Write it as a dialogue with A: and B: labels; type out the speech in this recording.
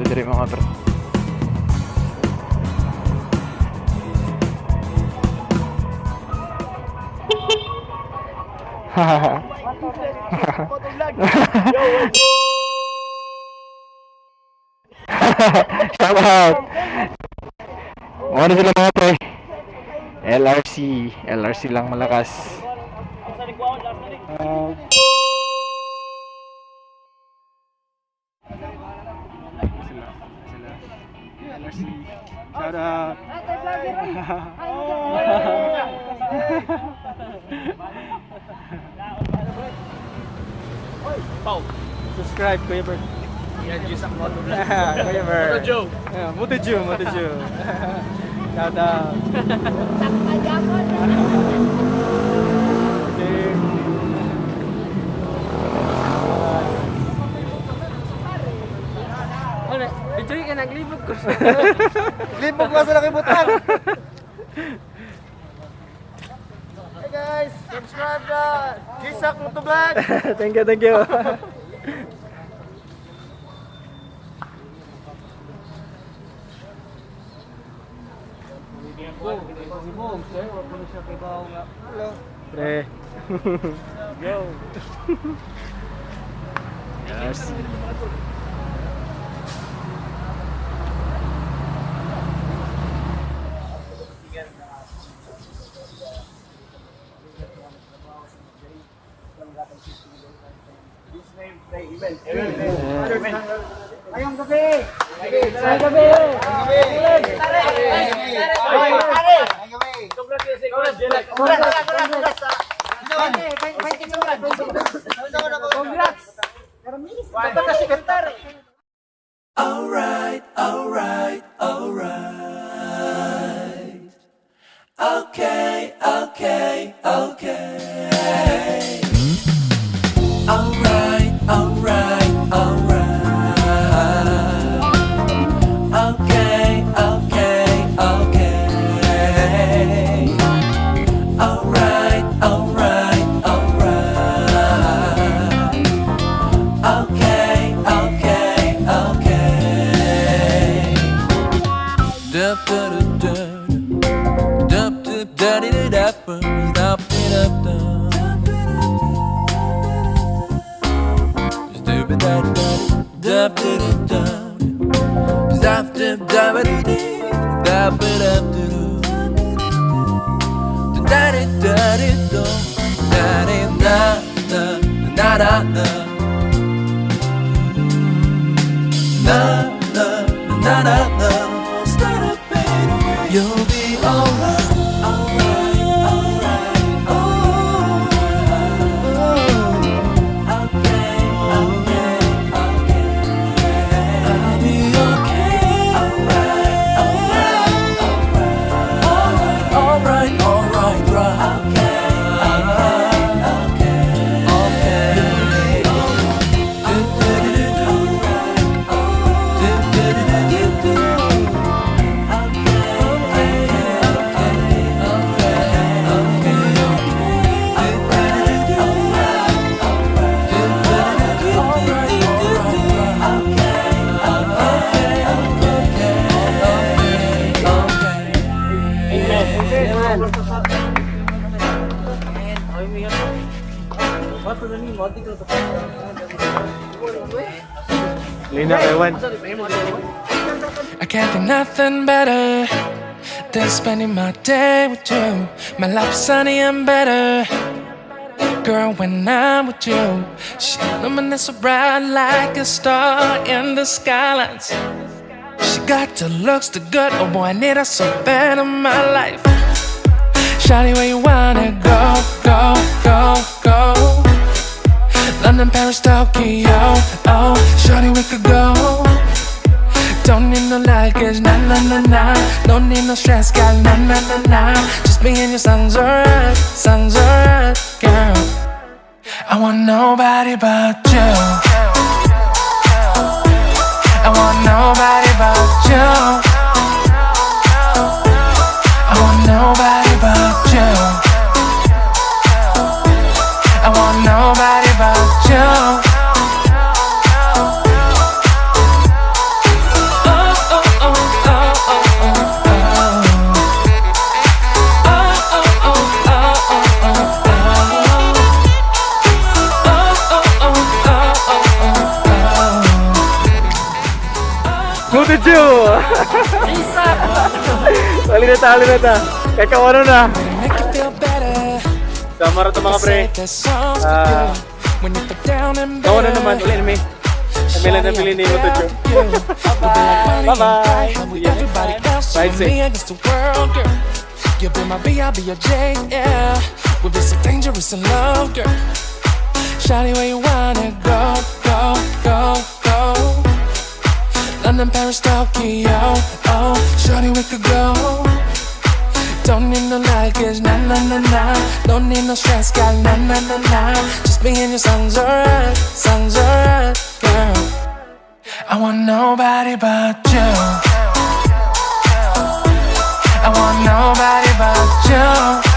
A: sila diri mga pre. Shout out. Ano sila mga pre? LRC lang malakas. Shout out. Subscribe CUYABERTH.
B: Yan, Jsac MOTODEW.
A: CUYABERTH. MOTODEW. Shout out.
B: Bijoy ka naglibog ko.
A: Libog ba sa nakibutang?
B: Hey guys, subscribe na Jsac MOTODEW.
A: Thank you. Pre.
B: Yo.
A: Yes.
B: Ayong gabi.
C: Alright. Okay. Alright. You'll be alright.
D: I can't think nothing better than spending my day with you. My life's sunny and better, girl, when I'm with you. She illuminates so bright like a star in the skylines. She got the looks, the good, oh boy, I need her so bad in my life. Shawty, where you wanna go, go, go, go? London, Paris, Tokyo, oh, shawty, we could go. Don't need no luggage, nah, nah, nah, nah. Don't need no stress, girl, nah, nah, nah, nah. Just me and you sounds alright, girl. I want nobody but you. I want nobody but you. I want nobody but you. I want nobody but you.
A: MOTODEW!
B: Jsac!
A: Hali na ta. Kaya ano na.
D: Make you feel better.
A: Sama rin ito mga pre.
D: When you put down and
A: Kawan na naman. Ulit mi. Kami lang nabili ni MOTODEW. Bye-bye.
D: Everybody else,
A: Bye,
D: you and
A: Sid.
D: me against the world, girl. You be my B, I'll be your J, yeah. We'll be so dangerous in love, girl. Shawty, where you wanna go, go, go, go? London, Paris, Tokyo, oh. Shawty, we could go. Don't need no luggage, nah, nah, nah, nah. Don't need no stress, gal, nah, nah, nah, nah. Just me and your songs alright, girl. I want nobody but you. I want nobody but you.